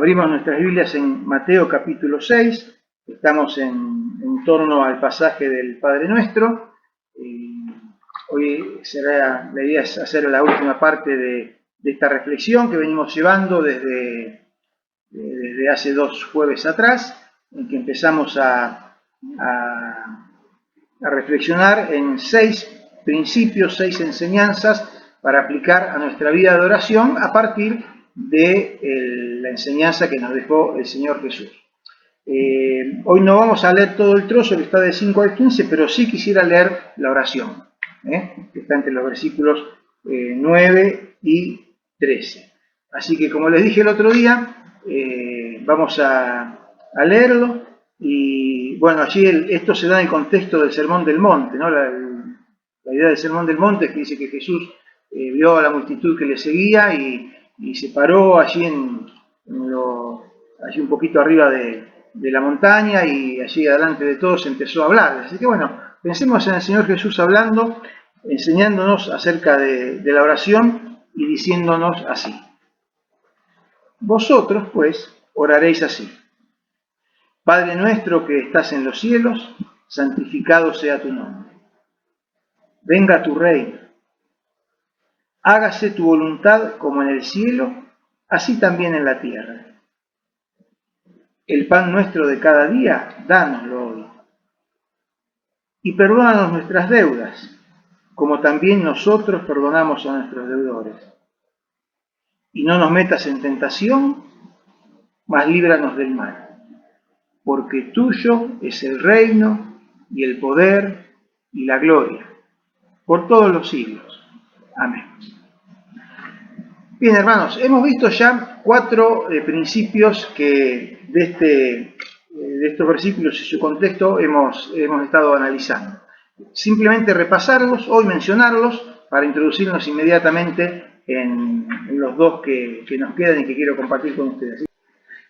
Abrimos nuestras Biblias en Mateo capítulo 6, estamos en torno al pasaje del Padre Nuestro. Hoy la idea es hacer la última parte de esta reflexión que venimos llevando desde hace 2 jueves atrás, en que empezamos a reflexionar en 6 principios, 6 enseñanzas para aplicar a nuestra vida de oración a partir de la enseñanza que nos dejó el Señor Jesús. Hoy no vamos a leer todo el trozo que está del 5 al 15, pero sí quisiera leer la oración, que está entre los versículos 9 y 13. Así que, como les dije el otro día, vamos a leerlo. Y bueno, allí esto se da en el contexto del Sermón del Monte, ¿no? La idea del Sermón del Monte es que dice que Jesús vio a la multitud que le seguía y se paró allí allí un poquito arriba de la montaña, y allí delante de todos empezó a hablar. Así que bueno, pensemos en el Señor Jesús hablando, enseñándonos acerca de la oración y diciéndonos así: vosotros pues oraréis así: Padre nuestro que estás en los cielos, santificado sea tu nombre. Venga tu reino. Hágase tu voluntad como en el cielo, así también en la tierra. El pan nuestro de cada día, dánoslo hoy. Y perdónanos nuestras deudas, como también nosotros perdonamos a nuestros deudores. Y no nos metas en tentación, mas líbranos del mal. Porque tuyo es el reino, y el poder, y la gloria, por todos los siglos. Amén. Bien, hermanos, hemos visto ya 4 principios que de estos versículos y su contexto hemos estado analizando. Simplemente repasarlos, hoy mencionarlos, para introducirnos inmediatamente en los 2 que nos quedan y que quiero compartir con ustedes.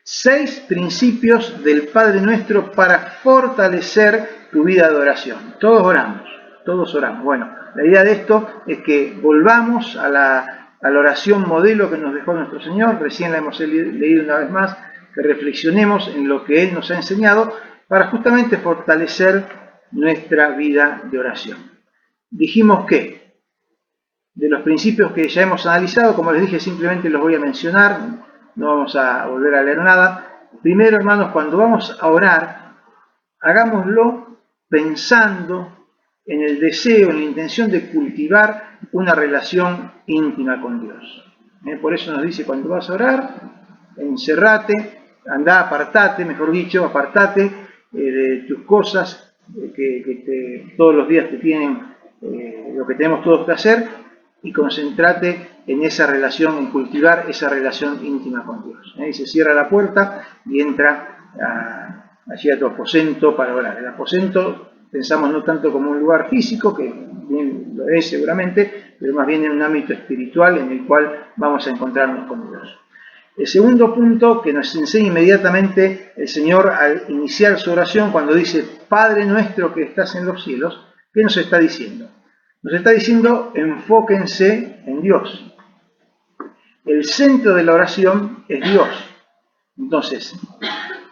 6 principios del Padre Nuestro para fortalecer tu vida de oración. Todos oramos. Bueno, la idea de esto es que volvamos a la oración modelo que nos dejó nuestro Señor. Recién la hemos leído una vez más, que reflexionemos en lo que Él nos ha enseñado para justamente fortalecer nuestra vida de oración. Dijimos que de los principios que ya hemos analizado, como les dije, simplemente los voy a mencionar, no vamos a volver a leer nada. Primero, hermanos, cuando vamos a orar, hagámoslo pensando en el deseo, en la intención de cultivar una relación íntima con Dios. Por eso nos dice: cuando vas a orar, encerrate, apartate de tus cosas que todos los días te tienen, lo que tenemos todos que hacer, y concéntrate en esa relación, en cultivar esa relación íntima con Dios. Y se cierra la puerta y entra allí a tu aposento para orar. El aposento pensamos no tanto como un lugar físico, que bien lo es seguramente, pero más bien en un ámbito espiritual en el cual vamos a encontrarnos con Dios. El segundo punto que nos enseña inmediatamente el Señor al iniciar su oración, cuando dice: Padre nuestro que estás en los cielos, ¿qué nos está diciendo? Nos está diciendo: enfóquense en Dios. El centro de la oración es Dios. Entonces,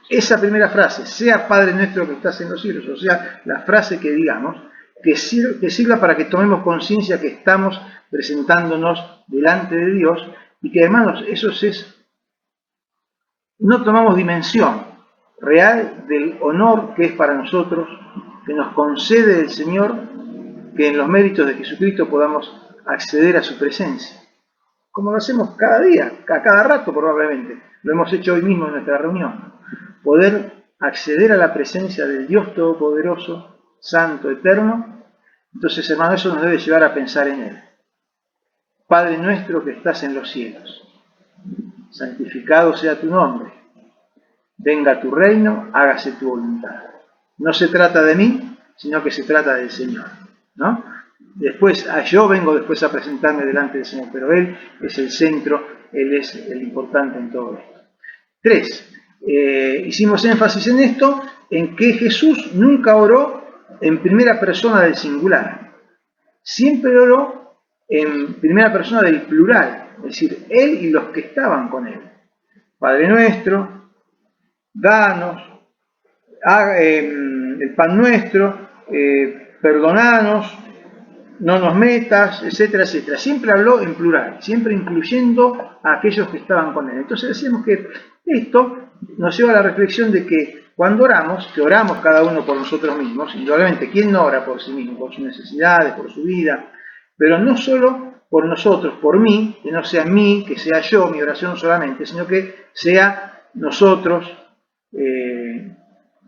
esa primera frase, sea Padre nuestro que estás en los cielos, o sea, la frase que digamos, que sirva para que tomemos conciencia que estamos presentándonos delante de Dios, y que, hermanos, no tomamos dimensión real del honor que es para nosotros, que nos concede el Señor, que en los méritos de Jesucristo podamos acceder a su presencia. Como lo hacemos cada día, a cada rato probablemente. Lo hemos hecho hoy mismo en nuestra reunión. Poder acceder a la presencia del Dios Todopoderoso, Santo, Eterno. Entonces, hermano, eso nos debe llevar a pensar en Él. Padre nuestro que estás en los cielos, santificado sea tu nombre. Venga tu reino, hágase tu voluntad. No se trata de mí, sino que se trata del Señor, ¿no? Después, yo vengo después a presentarme delante del Señor, pero Él es el centro, Él es el importante en todo esto. 3. Hicimos énfasis en esto, en que Jesús nunca oró en primera persona del singular. Siempre oró en primera persona del plural, es decir, Él y los que estaban con Él. Padre nuestro, danos, el pan nuestro, perdonanos, no nos metas, etcétera, etcétera. Siempre habló en plural, siempre incluyendo a aquellos que estaban con él. Entonces decíamos que esto nos lleva a la reflexión de que cuando oramos, que oramos cada uno por nosotros mismos, indudablemente, ¿quién no ora por sí mismo, por sus necesidades, por su vida? Pero no solo por nosotros, por mí, que no sea mí, que sea yo, mi oración solamente, sino que sea nosotros,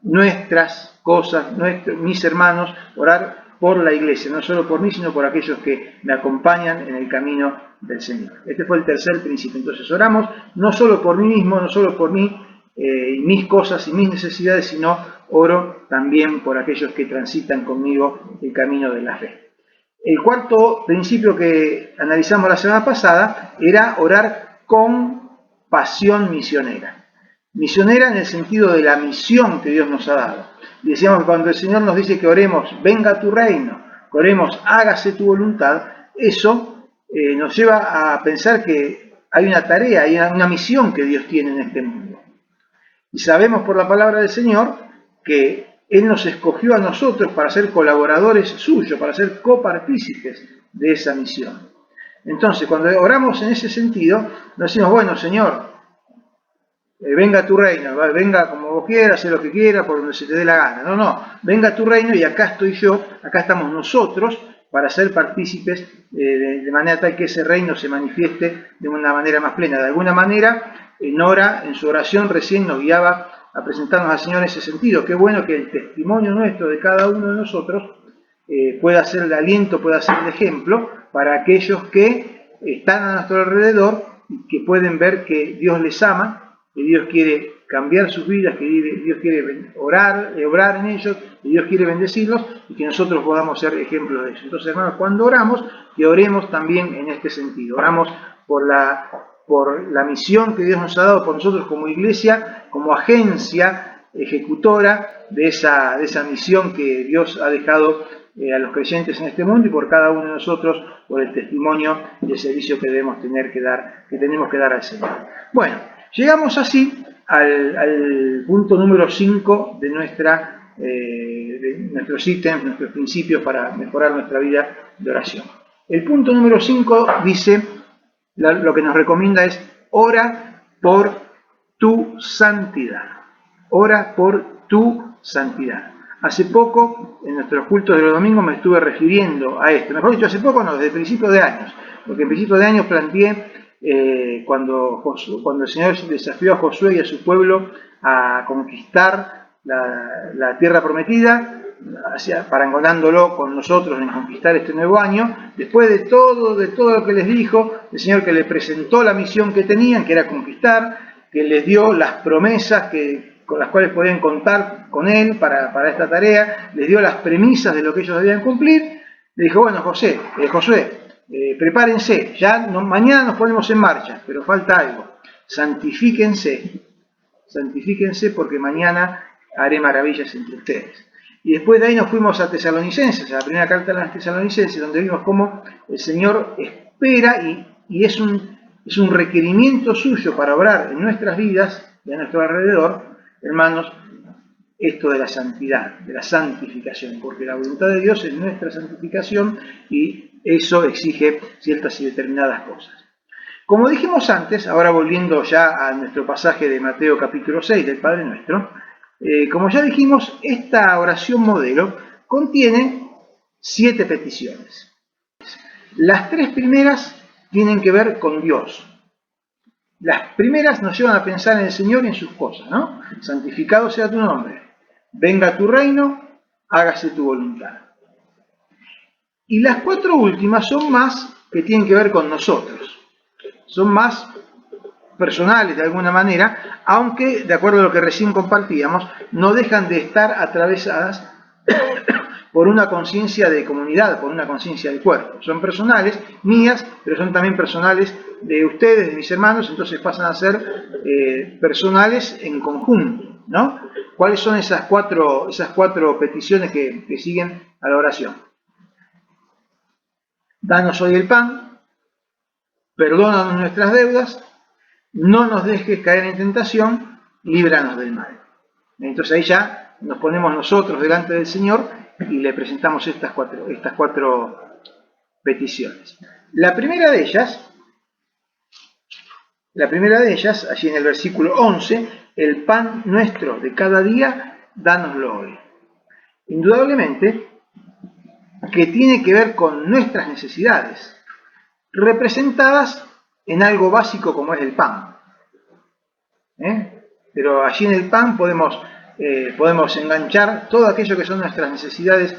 nuestras cosas, mis hermanos, orar por la iglesia, no solo por mí, sino por aquellos que me acompañan en el camino del Señor. Este fue el tercer principio. Entonces oramos no solo por mí mismo, no solo por mí, y mis cosas y mis necesidades, sino oro también por aquellos que transitan conmigo el camino de la fe. El cuarto principio que analizamos la semana pasada era orar con pasión misionera. Misionera en el sentido de la misión que Dios nos ha dado. Y decíamos que cuando el Señor nos dice que oremos, venga tu reino, que oremos, hágase tu voluntad, eso nos lleva a pensar que hay una tarea, hay una misión que Dios tiene en este mundo. Y sabemos por la palabra del Señor que Él nos escogió a nosotros para ser colaboradores suyos, para ser copartícipes de esa misión. Entonces, cuando oramos en ese sentido, nos decimos, bueno, Señor, venga tu reino, venga como vos quieras, haz lo que quieras, por donde se te dé la gana. No, no, venga tu reino y acá estoy yo, acá estamos nosotros para ser partícipes de manera tal que ese reino se manifieste de una manera más plena. De alguna manera, Nora en su oración recién nos guiaba a presentarnos al Señor en ese sentido. Qué bueno que el testimonio nuestro de cada uno de nosotros pueda ser de aliento, pueda ser de ejemplo para aquellos que están a nuestro alrededor y que pueden ver que Dios les ama, que Dios quiere cambiar sus vidas, que Dios quiere obrar en ellos, que Dios quiere bendecirlos y que nosotros podamos ser ejemplos de eso. Entonces, hermanos, cuando oramos, que oremos también en este sentido. Oramos por la misión que Dios nos ha dado, por nosotros como iglesia, como agencia ejecutora de esa misión que Dios ha dejado a los creyentes en este mundo y por cada uno de nosotros, por el testimonio y el servicio que debemos tener que dar, que tenemos que dar al Señor. Bueno, llegamos así al punto número 5 de nuestros ítems, nuestros principios para mejorar nuestra vida de oración. El punto número 5 dice, lo que nos recomienda es, ora por tu santidad. Ora por tu santidad. Hace poco, en nuestros cultos de los domingos, me estuve refiriendo a esto. Mejor dicho, hace poco no, desde principios de años. Porque en principios de años planteé cuando el Señor desafió a Josué y a su pueblo a conquistar la tierra prometida, parangonándolo con nosotros en conquistar este nuevo año, después de todo lo que les dijo, el Señor que les presentó la misión que tenían, que era conquistar, que les dio las promesas con las cuales podían contar con Él para esta tarea, les dio las premisas de lo que ellos debían cumplir, le dijo, bueno, Josué, prepárense, mañana nos ponemos en marcha, pero falta algo, santifíquense porque mañana haré maravillas entre ustedes. Y después de ahí nos fuimos a Tesalonicenses, a la primera carta de las Tesalonicenses, donde vimos cómo el Señor espera y es un requerimiento suyo para obrar en nuestras vidas y a nuestro alrededor, hermanos, esto de la santidad, de la santificación, porque la voluntad de Dios es nuestra santificación y eso exige ciertas y determinadas cosas. Como dijimos antes, ahora volviendo ya a nuestro pasaje de Mateo capítulo 6 del Padre Nuestro, como ya dijimos, esta oración modelo contiene 7 peticiones. Las 3 primeras tienen que ver con Dios. Las primeras nos llevan a pensar en el Señor y en sus cosas, ¿no? Santificado sea tu nombre, venga tu reino, hágase tu voluntad. Y las 4 últimas son más que tienen que ver con nosotros. Son más personales de alguna manera, aunque, de acuerdo a lo que recién compartíamos, no dejan de estar atravesadas por una conciencia de comunidad, por una conciencia de cuerpo. Son personales, mías, pero son también personales de ustedes, de mis hermanos, entonces pasan a ser personales en conjunto, ¿no? ¿Cuáles son esas cuatro peticiones que siguen a la oración? Danos hoy el pan, perdónanos nuestras deudas, no nos dejes caer en tentación, líbranos del mal. Entonces ahí ya nos ponemos nosotros delante del Señor y le presentamos estas cuatro peticiones. La primera de ellas, allí en el versículo 11, el pan nuestro de cada día, dánoslo hoy. Indudablemente que tiene que ver con nuestras necesidades, representadas en algo básico como es el pan. Pero allí en el pan podemos enganchar todo aquello que son nuestras necesidades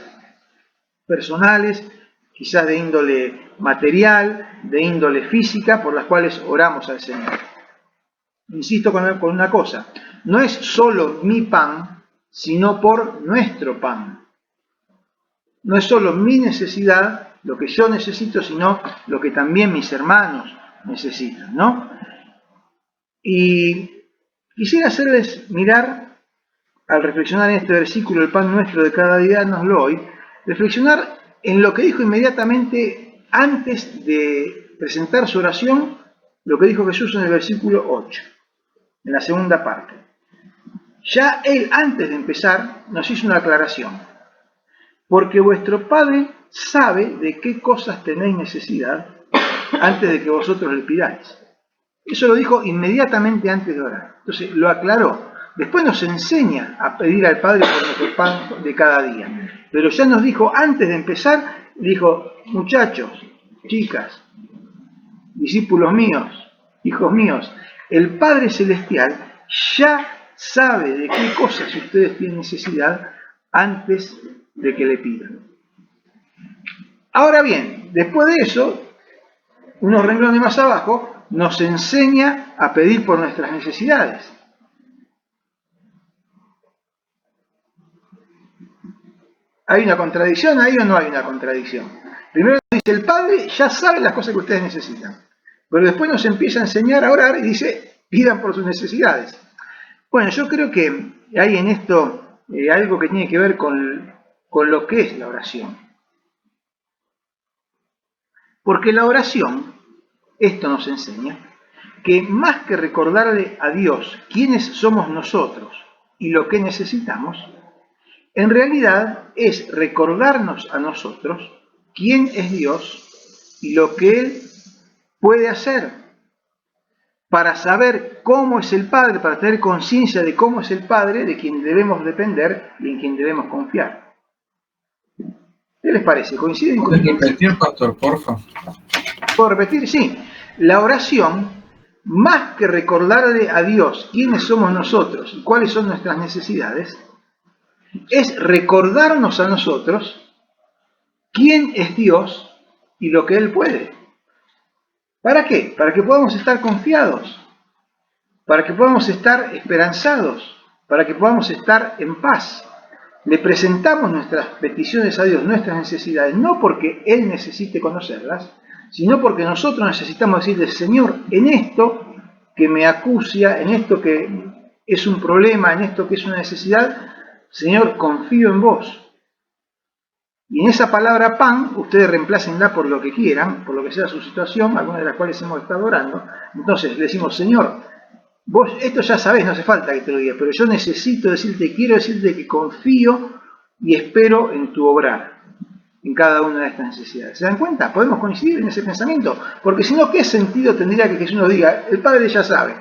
personales, quizás de índole material, de índole física, por las cuales oramos al Señor. Insisto con una cosa, no es solo mi pan, sino por nuestro pan. No es solo mi necesidad, lo que yo necesito, sino lo que también mis hermanos necesitan, ¿no? Y quisiera hacerles mirar, al reflexionar en este versículo, el pan nuestro de cada día, dánoslo hoy, reflexionar en lo que dijo inmediatamente antes de presentar su oración, lo que dijo Jesús en el versículo 8, en la segunda parte. Ya él, antes de empezar, nos hizo una aclaración. Porque vuestro Padre sabe de qué cosas tenéis necesidad antes de que vosotros le pidáis. Eso lo dijo inmediatamente antes de orar. Entonces lo aclaró. Después nos enseña a pedir al Padre por nuestro pan de cada día. Pero ya nos dijo, antes de empezar, dijo, muchachos, chicas, discípulos míos, hijos míos, el Padre Celestial ya sabe de qué cosas ustedes tienen necesidad antes de que le pidan. Ahora bien, después de eso, unos renglones más abajo, nos enseña a pedir por nuestras necesidades. ¿Hay una contradicción ahí o no hay una contradicción? Primero dice, el Padre ya sabe las cosas que ustedes necesitan, pero después nos empieza a enseñar a orar y dice, pidan por sus necesidades. Bueno, yo creo que hay en esto algo que tiene que ver con lo que es la oración. Porque la oración, esto nos enseña, que más que recordarle a Dios quiénes somos nosotros y lo que necesitamos, en realidad es recordarnos a nosotros quién es Dios y lo que Él puede hacer, para saber cómo es el Padre, para tener conciencia de cómo es el Padre de quien debemos depender y en quien debemos confiar. ¿Qué les parece? ¿Coinciden conmigo? ¿Puedes repetir, pastor, porfa? ¿Puedo repetir? Sí. La oración, más que recordarle a Dios quiénes somos nosotros y cuáles son nuestras necesidades, es recordarnos a nosotros quién es Dios y lo que Él puede. ¿Para qué? Para que podamos estar confiados, para que podamos estar esperanzados, para que podamos estar en paz. Le presentamos nuestras peticiones a Dios, nuestras necesidades, no porque Él necesite conocerlas, sino porque nosotros necesitamos decirle, Señor, en esto que me acucia, en esto que es un problema, en esto que es una necesidad, Señor, confío en vos. Y en esa palabra pan, ustedes reemplácenla por lo que quieran, por lo que sea su situación, algunas de las cuales hemos estado orando. Entonces le decimos, Señor, vos esto ya sabés, no hace falta que te lo diga, pero yo necesito decirte, quiero decirte que confío y espero en tu obrar en cada una de estas necesidades. ¿Se dan cuenta? Podemos coincidir en ese pensamiento, porque si no, ¿qué sentido tendría que Jesús nos diga, el Padre ya sabe?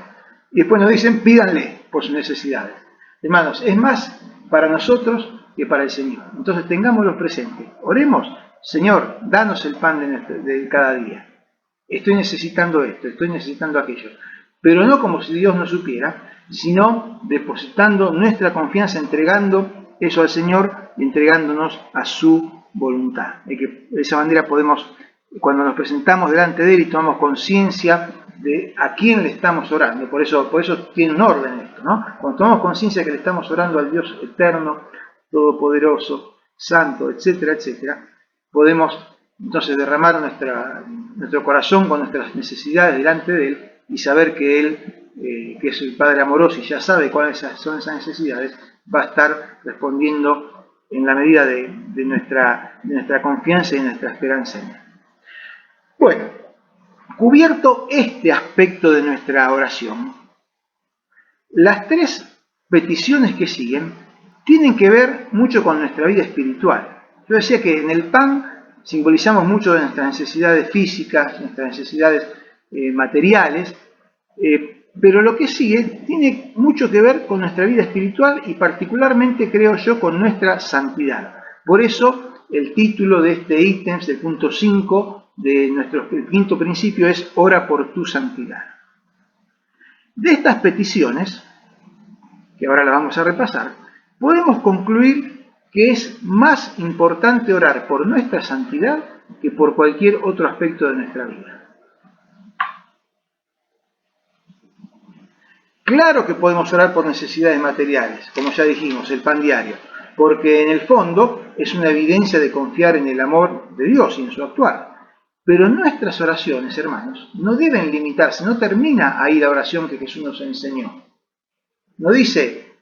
Y después nos dicen, pídanle por sus necesidades. Hermanos, es más para nosotros que para el Señor. Entonces tengámoslo presente. Oremos, Señor, danos el pan de cada día. Estoy necesitando esto, estoy necesitando aquello. Pero no como si Dios no supiera, sino depositando nuestra confianza, entregando eso al Señor y entregándonos a su voluntad. De esa manera podemos, cuando nos presentamos delante de Él y tomamos conciencia de a quién le estamos orando, por eso tiene un orden esto, ¿no? Cuando tomamos conciencia que le estamos orando al Dios eterno, todopoderoso, santo, etcétera, etcétera, podemos entonces derramar nuestro corazón con nuestras necesidades delante de Él y saber que Él, que es el Padre amoroso y ya sabe cuáles son esas necesidades, va a estar respondiendo en la medida de nuestra confianza y de nuestra esperanza en Él. Bueno, Cubierto este aspecto de nuestra oración, las tres peticiones que siguen tienen que ver mucho con nuestra vida espiritual. Yo decía que en el pan simbolizamos mucho de nuestras necesidades físicas, nuestras necesidades materiales, pero lo que sigue tiene mucho que ver con nuestra vida espiritual y particularmente, creo yo, con nuestra santidad. Por eso el título de este ítem, del punto 5, de nuestro quinto principio, es Ora por tu santidad. De estas peticiones, que ahora las vamos a repasar, podemos concluir que es más importante orar por nuestra santidad que por cualquier otro aspecto de nuestra vida. Claro que podemos orar por necesidades materiales, como ya dijimos, el pan diario, porque en el fondo es una evidencia de confiar en el amor de Dios y en su actuar. Pero nuestras oraciones, hermanos, no deben limitarse, no termina ahí la oración que Jesús nos enseñó. No dice,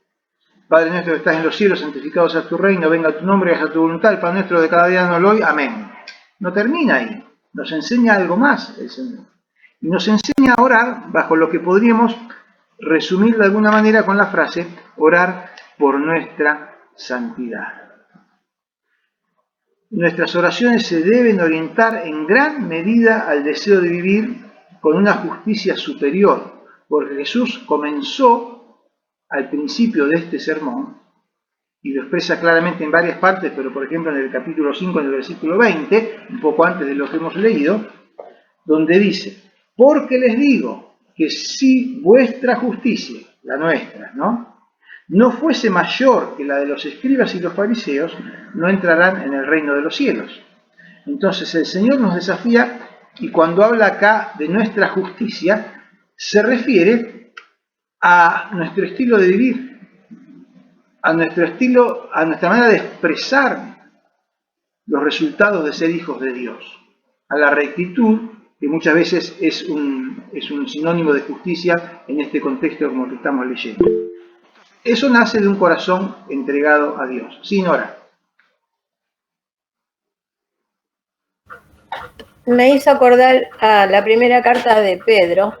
Padre nuestro que estás en los cielos, santificado sea tu reino, venga tu nombre, hágase tu voluntad, el pan nuestro de cada día danoslo hoy, amén. No termina ahí, nos enseña algo más el Señor. Y nos enseña a orar bajo lo que podríamos resumir de alguna manera con la frase, orar por nuestra santidad. Nuestras oraciones se deben orientar en gran medida al deseo de vivir con una justicia superior, porque Jesús comenzó al principio de este sermón, y lo expresa claramente en varias partes, pero por ejemplo en el capítulo 5, en el versículo 20, un poco antes de lo que hemos leído, donde dice, porque les digo que si vuestra justicia, la nuestra, no fuese mayor que la de los escribas y los fariseos, no entrarán en el reino de los cielos. Entonces el Señor nos desafía, y cuando habla acá de nuestra justicia, se refiere a nuestro estilo de vivir, a nuestra manera de expresar los resultados de ser hijos de Dios, a la rectitud, que muchas veces es un sinónimo de justicia en este contexto como que estamos leyendo. Eso nace de un corazón entregado a Dios. Sí, Nora. Me hizo acordar a la primera carta de Pedro,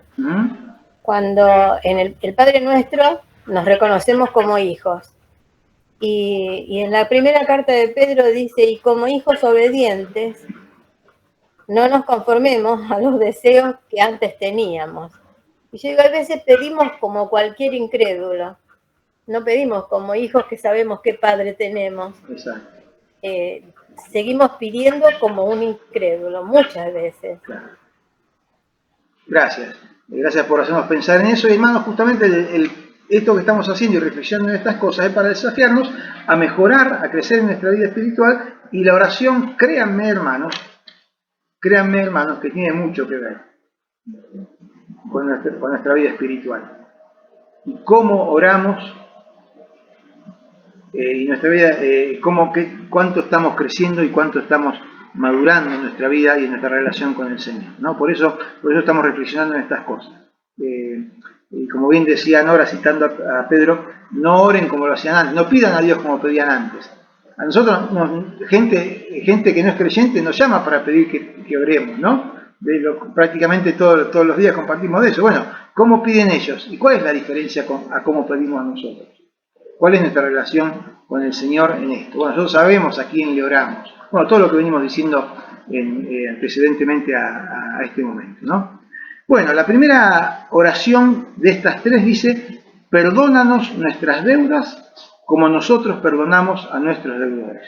cuando en el Padre Nuestro nos reconocemos como hijos. Y en la primera carta de Pedro dice, y como hijos obedientes, no nos conformemos a los deseos que antes teníamos. Y yo digo, a veces pedimos como cualquier incrédulo. No pedimos como hijos que sabemos qué padre tenemos. Exacto. Seguimos pidiendo como un incrédulo, muchas veces. Claro. Gracias. Gracias por hacernos pensar en eso. Y hermanos, justamente esto que estamos haciendo y reflexionando en estas cosas es para desafiarnos a mejorar, a crecer en nuestra vida espiritual. Y la oración, créanme hermanos, que tiene mucho que ver con nuestra vida espiritual. Y cómo oramos y nuestra vida, cuánto estamos creciendo y cuánto estamos madurando en nuestra vida y en nuestra relación con el Señor, ¿no? Por eso estamos reflexionando en estas cosas. Y como bien decía Nora, citando a Pedro, no oren como lo hacían antes, no pidan a Dios como pedían antes. A nosotros, gente que no es creyente nos llama para pedir que oremos, ¿no? Prácticamente todos los días compartimos de eso. Bueno, ¿cómo piden ellos? ¿Y cuál es la diferencia a cómo pedimos a nosotros? ¿Cuál es nuestra relación con el Señor en esto? Bueno, nosotros sabemos a quién le oramos. Bueno, todo lo que venimos diciendo precedentemente a este momento, ¿no? Bueno, la primera oración de estas tres dice, perdónanos nuestras deudas como nosotros perdonamos a nuestros deudores.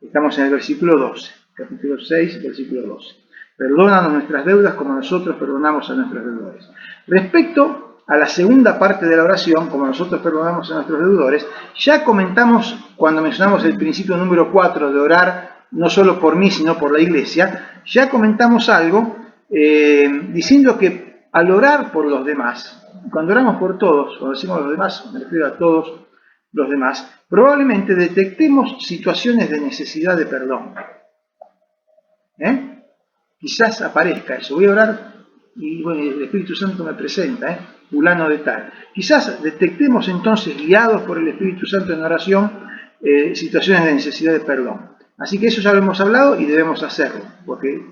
Estamos en el versículo 12, capítulo 6, versículo 12. Perdónanos nuestras deudas como nosotros perdonamos a nuestros deudores. Respecto a la segunda parte de la oración, como nosotros perdonamos a nuestros deudores, ya comentamos cuando mencionamos el principio número 4 de orar no solo por mí, sino por la iglesia, ya comentamos algo diciendo que al orar por los demás, cuando oramos por todos, cuando decimos los demás, me refiero a todos los demás, probablemente detectemos situaciones de necesidad de perdón. Quizás aparezca eso, voy a orar y bueno, el Espíritu Santo me presenta, fulano de tal. Quizás detectemos entonces, guiados por el Espíritu Santo en oración, situaciones de necesidad de perdón. Así que eso ya lo hemos hablado y debemos hacerlo, porque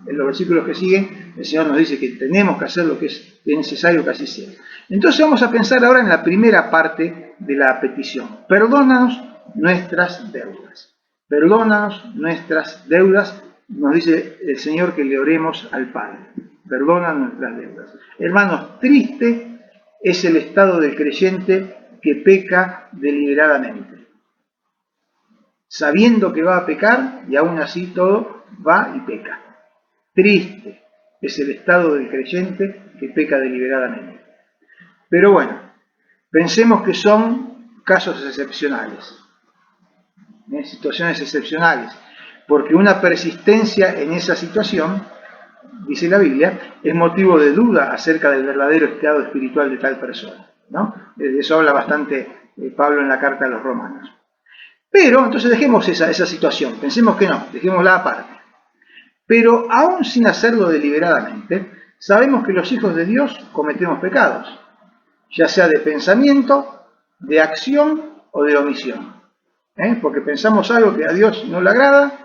En los versículos que siguen, el Señor nos dice que tenemos que hacer lo que es necesario que así sea. Entonces vamos a pensar ahora en la primera parte de la petición. Perdónanos nuestras deudas. Perdónanos nuestras deudas, nos dice el Señor que le oremos al Padre. Perdona nuestras deudas. Hermanos, triste es el estado del creyente que peca deliberadamente, sabiendo que va a pecar y aún así todo va y peca. Triste es el estado del creyente que peca deliberadamente. Pero bueno, pensemos que son casos excepcionales, situaciones excepcionales, porque una persistencia en esa situación, dice la Biblia, es motivo de duda acerca del verdadero estado espiritual de tal persona, ¿no? De eso habla bastante Pablo en la carta a los Romanos. Pero, entonces dejemos esa situación, pensemos que no, dejémosla aparte. Pero aún sin hacerlo deliberadamente, sabemos que los hijos de Dios cometemos pecados, ya sea de pensamiento, de acción o de omisión. Porque pensamos algo que a Dios no le agrada,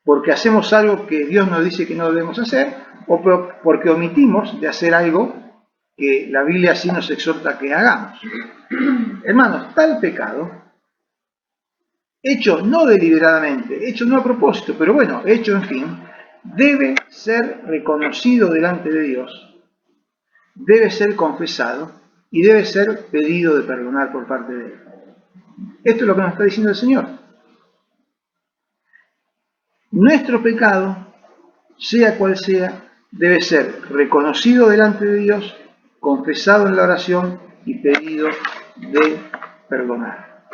porque hacemos algo que Dios nos dice que no debemos hacer, o porque omitimos de hacer algo que la Biblia sí nos exhorta que hagamos. Hermanos, tal pecado, hecho no deliberadamente, hecho no a propósito, pero bueno, hecho en fin, debe ser reconocido delante de Dios, debe ser confesado y debe ser pedido de perdonar por parte de Él. Esto es lo que nos está diciendo el Señor. Nuestro pecado, sea cual sea, debe ser reconocido delante de Dios, confesado en la oración y pedido de perdonar.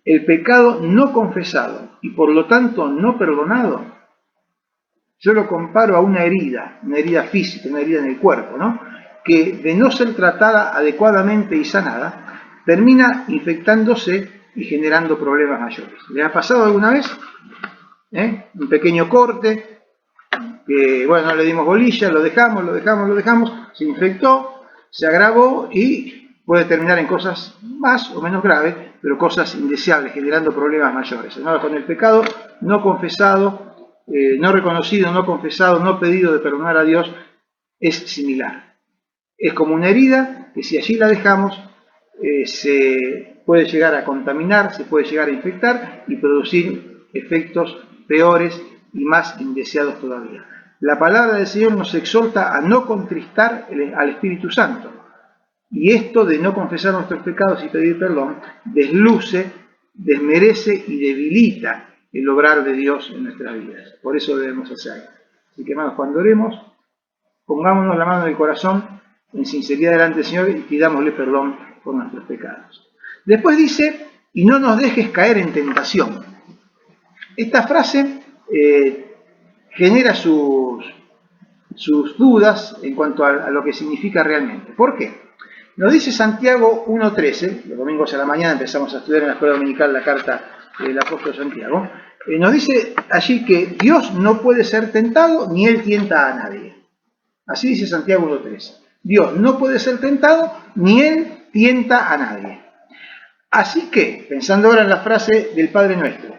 El pecado no confesado y por lo tanto no perdonado, yo lo comparo a una herida física, una herida en el cuerpo, ¿no? Que de no ser tratada adecuadamente y sanada, termina infectándose y generando problemas mayores. ¿Les ha pasado alguna vez? Un pequeño corte, que bueno, no le dimos bolilla, lo dejamos, se infectó, se agravó y puede terminar en cosas más o menos graves, pero cosas indeseables, generando problemas mayores. ¿No? Con el pecado no confesado, no reconocido, no confesado, no pedido de perdonar a Dios, es similar. Es como una herida que si allí la dejamos, se puede llegar a contaminar, se puede llegar a infectar y producir efectos peores y más indeseados todavía. La palabra del Señor nos exhorta a no contristar al Espíritu Santo. Y esto de no confesar nuestros pecados y pedir perdón, desluce, desmerece y debilita el obrar de Dios en nuestras vidas. Por eso debemos hacerlo. Así que, hermanos, cuando oremos, pongámonos la mano en el corazón en sinceridad delante del Señor y pidámosle perdón por nuestros pecados. Después dice, y no nos dejes caer en tentación. Esta frase genera sus dudas en cuanto a lo que significa realmente. ¿Por qué? Nos dice Santiago 1.13, los domingos a la mañana empezamos a estudiar en la escuela dominical la carta del apóstol Santiago, nos dice allí que Dios no puede ser tentado ni Él tienta a nadie. Así dice Santiago 1.13. Dios no puede ser tentado ni Él tienta a nadie. Así que, pensando ahora en la frase del Padre Nuestro,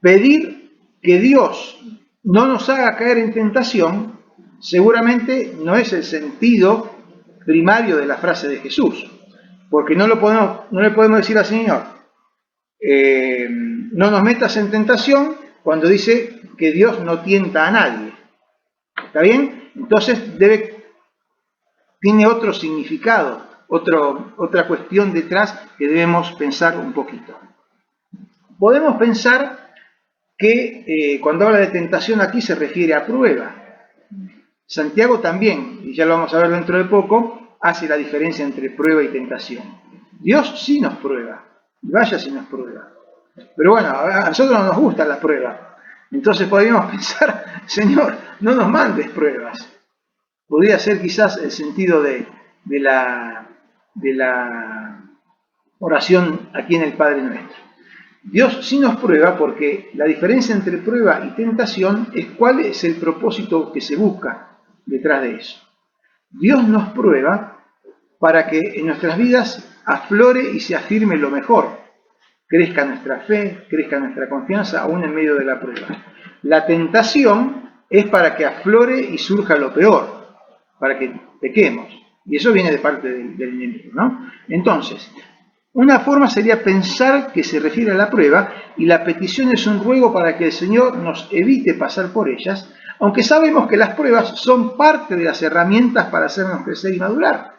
pedir que Dios no nos haga caer en tentación seguramente no es el sentido primario de la frase de Jesús, porque no le podemos decir al Señor, no nos metas en tentación cuando dice que Dios no tienta a nadie. ¿Está bien? Entonces tiene otro significado, otra cuestión detrás que debemos pensar un poquito. Podemos pensar que cuando habla de tentación aquí se refiere a prueba. Santiago también, y ya lo vamos a ver dentro de poco, hace la diferencia entre prueba y tentación. Dios sí nos prueba, y vaya si nos prueba. Pero bueno, a nosotros no nos gusta la prueba. Entonces podríamos pensar, Señor, no nos mandes pruebas. Podría ser quizás el sentido de la oración aquí en el Padre Nuestro. Dios sí nos prueba porque la diferencia entre prueba y tentación es cuál es el propósito que se busca detrás de eso. Dios nos prueba para que en nuestras vidas aflore y se afirme lo mejor. crezca nuestra fe, crezca nuestra confianza, aún en medio de la prueba. La tentación es para que aflore y surja lo peor, para que pequemos. Y eso viene de parte del enemigo, ¿no? Entonces, una forma sería pensar que se refiere a la prueba y la petición es un ruego para que el Señor nos evite pasar por ellas, aunque sabemos que las pruebas son parte de las herramientas para hacernos crecer y madurar.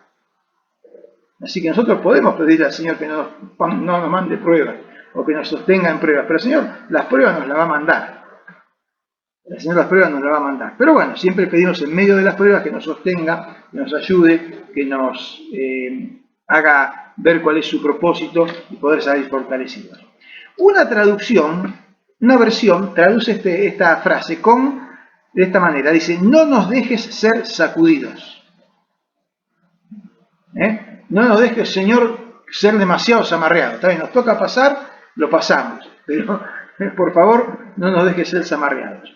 Así que nosotros podemos pedirle al Señor que no nos mande pruebas o que nos sostenga en pruebas, pero el Señor las pruebas nos las va a mandar. El Señor las pruebas nos las va a mandar. Pero bueno, siempre pedimos en medio de las pruebas que nos sostenga, que nos ayude, que nos haga ver cuál es su propósito y poder salir fortalecidos. Una traducción, una versión, traduce esta frase de esta manera. Dice, no nos dejes ser sacudidos. No nos dejes, Señor, ser demasiado zamarreados. Está bien, nos toca pasar, lo pasamos. Pero, por favor, no nos dejes ser zamarreados.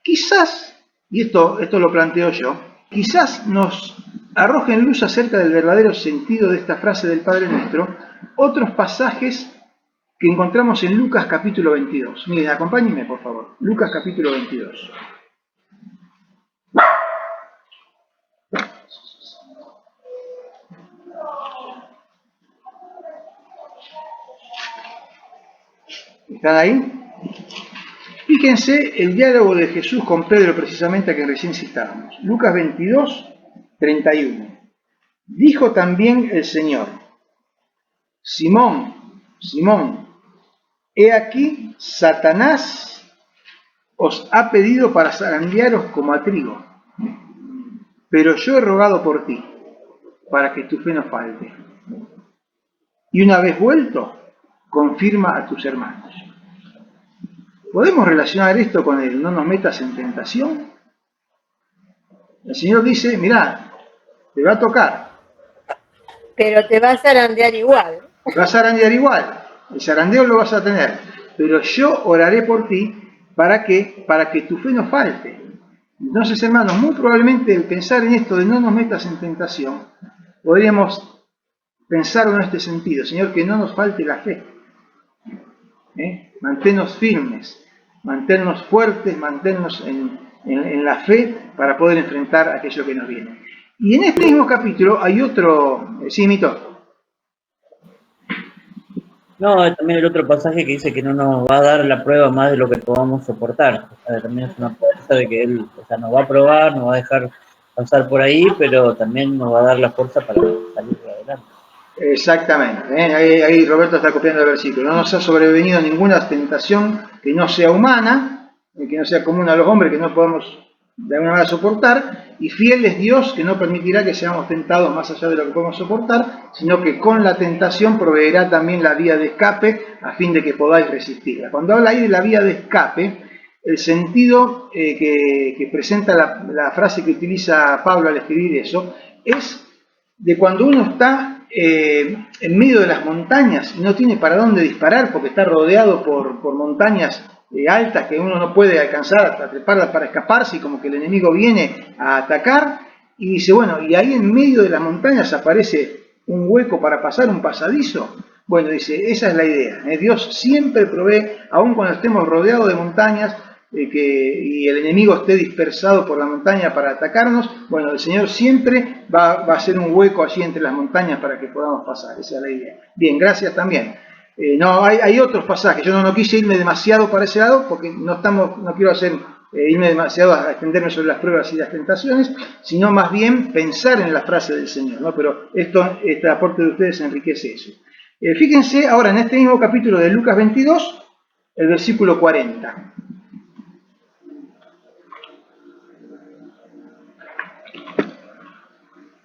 Quizás, y esto lo planteo yo, quizás nos arrojen luz acerca del verdadero sentido de esta frase del Padre Nuestro, otros pasajes que encontramos en Lucas capítulo 22. Miren, acompáñenme por favor. Lucas capítulo 22. ¿Están ahí? Fíjense el diálogo de Jesús con Pedro precisamente a que recién citábamos. Lucas 22, 31. Dijo también el Señor, Simón, Simón, he aquí Satanás os ha pedido para zarandearos como a trigo, pero yo he rogado por ti, para que tu fe no falte. Y una vez vuelto, confirma a tus hermanos. ¿Podemos relacionar esto con el no nos metas en tentación? El Señor dice, mirá, te va a tocar. Pero te vas a zarandear igual. Te vas a zarandear igual. El zarandeo lo vas a tener. Pero yo oraré por ti para que tu fe no falte. Entonces, hermanos, muy probablemente el pensar en esto de no nos metas en tentación, podríamos pensarlo en este sentido. Señor, que no nos falte la fe. Manténnos firmes, manténnos fuertes, manténnos en la fe para poder enfrentar aquello que nos viene. Y en este mismo capítulo hay otro... Sí, Mito. No, también el otro pasaje que dice que no nos va a dar la prueba más de lo que podamos soportar. O sea, también es una fuerza de que Él nos va a probar, nos va a dejar pasar por ahí, pero también nos va a dar la fuerza para salir adelante. Exactamente, ahí Roberto está copiando el versículo. No nos ha sobrevenido ninguna tentación que no sea humana, que no sea común a los hombres, que no podamos de alguna manera soportar, y fiel es Dios que no permitirá que seamos tentados más allá de lo que podemos soportar, sino que con la tentación proveerá también la vía de escape a fin de que podáis resistirla. Cuando habla ahí de la vía de escape, el sentido que presenta la frase que utiliza Pablo al escribir eso, es de cuando uno está en medio de las montañas y no tiene para dónde disparar porque está rodeado por montañas altas que uno no puede alcanzar hasta treparlas para escaparse y como que el enemigo viene a atacar y dice, bueno, y ahí en medio de las montañas aparece un hueco para pasar, un pasadizo. Bueno, dice, esa es la idea. Dios siempre provee, aun cuando estemos rodeados de montañas y el enemigo esté dispersado por la montaña para atacarnos, bueno, el Señor siempre va a hacer un hueco allí entre las montañas para que podamos pasar. Esa es la idea. Bien, gracias también. No, hay otros pasajes. Yo no quise irme demasiado para ese lado porque no quiero irme demasiado a extenderme sobre las pruebas y las tentaciones, sino más bien pensar en la frase del Señor, ¿no? Pero este aporte de ustedes enriquece eso. Fíjense ahora en este mismo capítulo de Lucas 22, el versículo 40.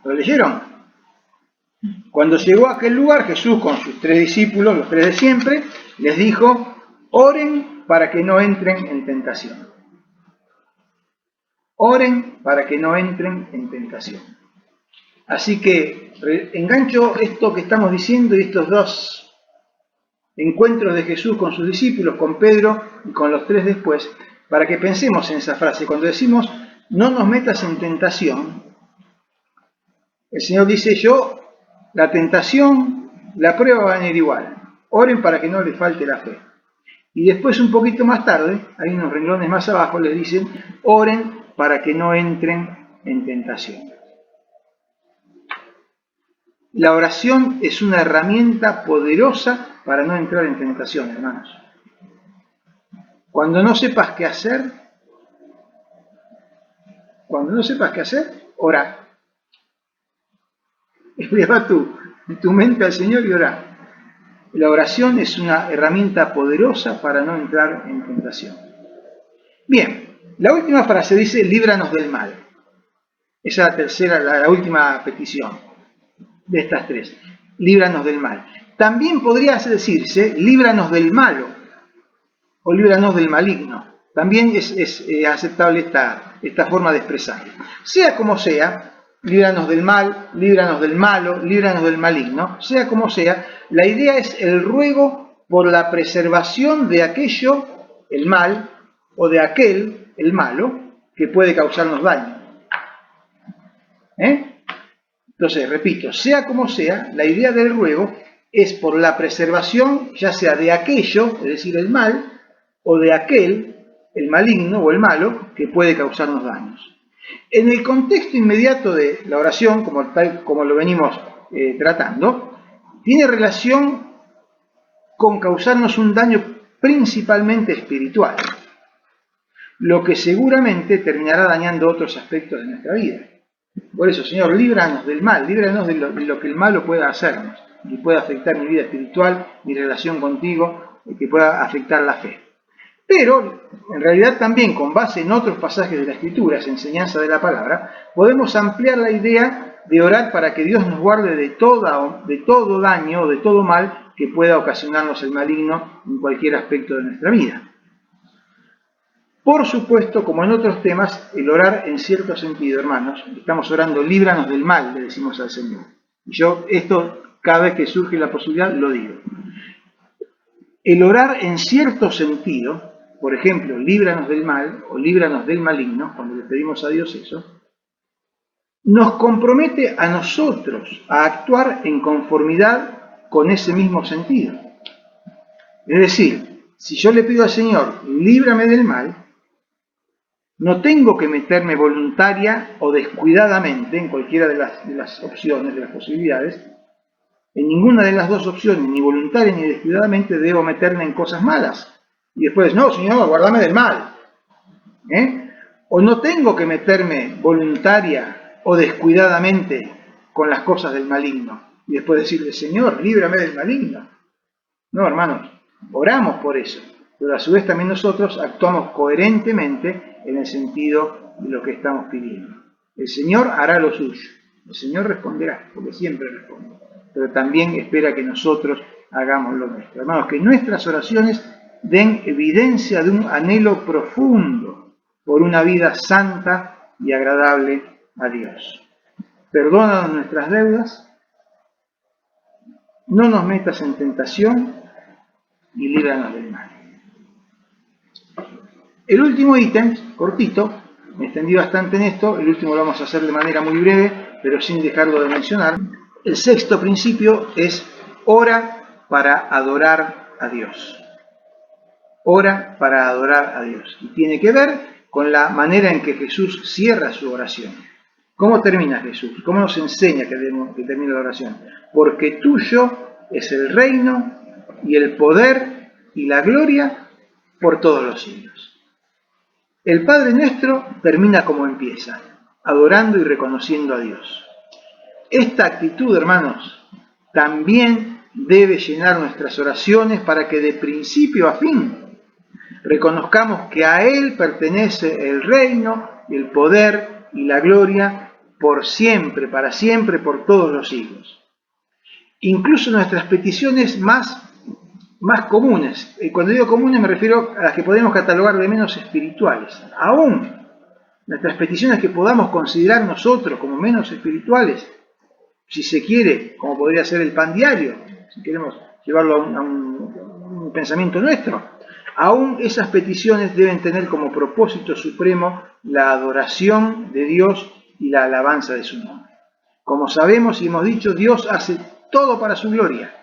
¿Lo leyeron? Cuando llegó a aquel lugar, Jesús con sus 3 discípulos, los 3 de siempre, les dijo, oren para que no entren en tentación. Oren para que no entren en tentación. Así que engancho esto que estamos diciendo y estos 2 encuentros de Jesús con sus discípulos, con Pedro y con los 3 después, para que pensemos en esa frase. Cuando decimos, no nos metas en tentación, el Señor dice, la tentación, la prueba va a venir igual. Oren para que no les falte la fe. Y después, un poquito más tarde, hay unos renglones más abajo, les dicen, oren para que no entren en tentación. La oración es una herramienta poderosa para no entrar en tentación, hermanos. Cuando no sepas qué hacer, orá. Eleva tu mente al Señor y orá. La oración es una herramienta poderosa para no entrar en tentación. Bien, la última frase dice, líbranos del mal. Esa es la tercera, la última petición de estas tres. Líbranos del mal. También podría decirse, líbranos del malo o líbranos del maligno. También es aceptable esta forma de expresarlo. Sea como sea, líbranos del mal, líbranos del malo, líbranos del maligno, sea como sea, la idea es el ruego por la preservación de aquello, el mal, o de aquel, el malo, que puede causarnos daño. Entonces, repito, sea como sea, la idea del ruego es por la preservación, ya sea de aquello, es decir, el mal, o de aquel, el maligno o el malo, que puede causarnos daños. En el contexto inmediato de la oración, como lo venimos tratando, tiene relación con causarnos un daño principalmente espiritual, lo que seguramente terminará dañando otros aspectos de nuestra vida. Por eso, Señor, líbranos del mal, líbranos de lo que el malo pueda hacernos, y pueda afectar mi vida espiritual, mi relación contigo, y que pueda afectar la fe. Pero, en realidad también, con base en otros pasajes de la Escritura, enseñanza de la palabra, podemos ampliar la idea de orar para que Dios nos guarde de todo daño o de todo mal que pueda ocasionarnos el maligno en cualquier aspecto de nuestra vida. Por supuesto, como en otros temas, el orar en cierto sentido, hermanos, estamos orando, líbranos del mal, le decimos al Señor. Y yo esto, cada vez que surge la posibilidad, lo digo. El orar en cierto sentido, por ejemplo, líbranos del mal o líbranos del maligno, cuando le pedimos a Dios eso, nos compromete a nosotros a actuar en conformidad con ese mismo sentido. Es decir, si yo le pido al Señor, líbrame del mal, no tengo que meterme voluntaria o descuidadamente en cualquiera de las opciones, de las posibilidades. En ninguna de las dos opciones, ni voluntaria ni descuidadamente, debo meterme en cosas malas. Y después, no, Señor, guárdame del mal. O no tengo que meterme voluntaria o descuidadamente con las cosas del maligno. Y después decirle, Señor, líbrame del maligno. No, hermanos, oramos por eso. Pero a su vez también nosotros actuamos coherentemente en el sentido de lo que estamos pidiendo. El Señor hará lo suyo. El Señor responderá, porque siempre responde. Pero también espera que nosotros hagamos lo nuestro. Hermanos, que nuestras oraciones den evidencia de un anhelo profundo por una vida santa y agradable a Dios. Perdónanos nuestras deudas, no nos metas en tentación y líbranos del mal. El último ítem, cortito, me extendí bastante en esto, el último lo vamos a hacer de manera muy breve, pero sin dejarlo de mencionar. El sexto principio es ora para adorar a Dios. Ora para adorar a Dios. Y tiene que ver con la manera en que Jesús cierra su oración. ¿Cómo termina Jesús? ¿Cómo nos enseña que termina la oración? Porque tuyo es el reino y el poder y la gloria por todos los siglos. El Padre Nuestro termina como empieza, adorando y reconociendo a Dios. Esta actitud, hermanos, también debe llenar nuestras oraciones para que de principio a fin reconozcamos que a Él pertenece el reino, el poder y la gloria por siempre, por todos los siglos. Incluso nuestras peticiones más comunes, cuando digo comunes me refiero a las que podemos catalogar de menos espirituales, aún nuestras peticiones que podamos considerar nosotros como menos espirituales, si se quiere, como podría ser el pan diario, si queremos llevarlo a un pensamiento nuestro, aún esas peticiones deben tener como propósito supremo la adoración de Dios y la alabanza de su nombre. Como sabemos y hemos dicho, Dios hace todo para su gloria.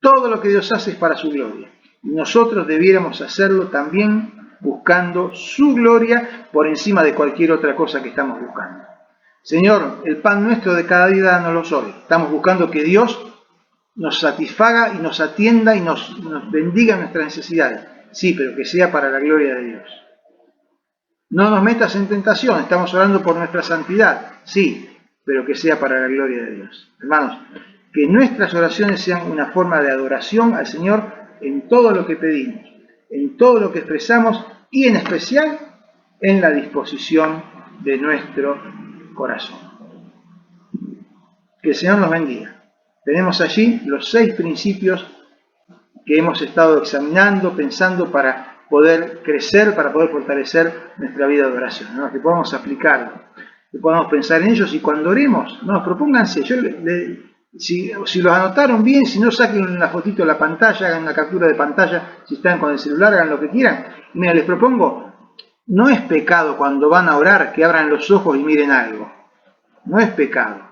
Todo lo que Dios hace es para su gloria. Y nosotros debiéramos hacerlo también buscando su gloria por encima de cualquier otra cosa que estamos buscando. Señor, el pan nuestro de cada día dánoslo hoy. Estamos buscando que Dios nos satisfaga y nos atienda y nos bendiga nuestras necesidades. Sí, pero que sea para la gloria de Dios. No nos metas en tentación, estamos orando por nuestra santidad. Sí, pero que sea para la gloria de Dios. Hermanos, que nuestras oraciones sean una forma de adoración al Señor en todo lo que pedimos, en todo lo que expresamos y en especial en la disposición de nuestro corazón. Que el Señor nos bendiga. Tenemos allí los 6 principios que hemos estado examinando, pensando para poder crecer, para poder fortalecer nuestra vida de oración, ¿no? Que podamos aplicarlo, que podamos pensar en ellos y cuando oremos, no, propónganse, si los anotaron bien, si no, saquen una fotito de la pantalla, hagan una captura de pantalla, si están con el celular, hagan lo que quieran. Mira, les propongo, no es pecado cuando van a orar que abran los ojos y miren algo, no es pecado.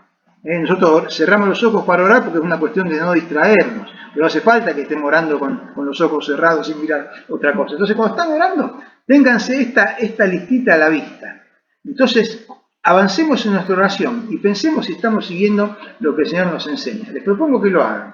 Nosotros cerramos los ojos para orar porque es una cuestión de no distraernos, pero no hace falta que estemos orando con los ojos cerrados sin mirar otra cosa. Entonces, cuando están orando, ténganse esta listita a la vista. Entonces, avancemos en nuestra oración y pensemos si estamos siguiendo lo que el Señor nos enseña. Les propongo que lo hagan.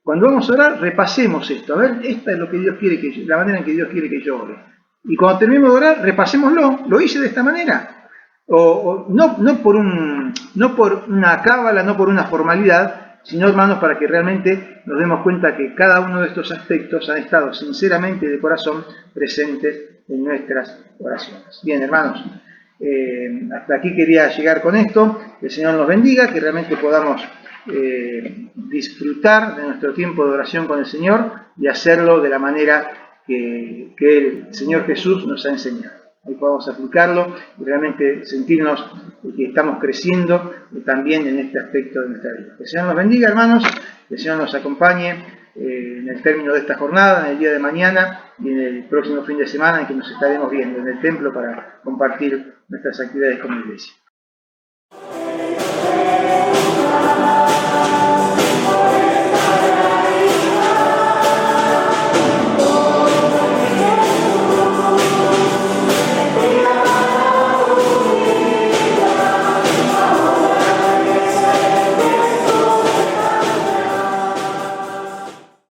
Cuando vamos a orar, repasemos esto. A ver, esta es lo que Dios quiere la manera en que Dios quiere que yo ore. Y cuando terminemos de orar, repasémoslo. ¿Lo hice de esta manera? No por una cábala, no por una formalidad, sino, hermanos, para que realmente nos demos cuenta que cada uno de estos aspectos han estado sinceramente de corazón presentes en nuestras oraciones. Bien, hermanos, hasta aquí quería llegar con esto. Que el Señor nos bendiga, que realmente podamos disfrutar de nuestro tiempo de oración con el Señor y hacerlo de la manera que el Señor Jesús nos ha enseñado. Ahí podamos aplicarlo y realmente sentirnos que estamos creciendo también en este aspecto de nuestra vida. Que el Señor nos bendiga, hermanos, que el Señor nos acompañe en el término de esta jornada, en el día de mañana y en el próximo fin de semana en que nos estaremos viendo en el templo para compartir nuestras actividades como iglesia.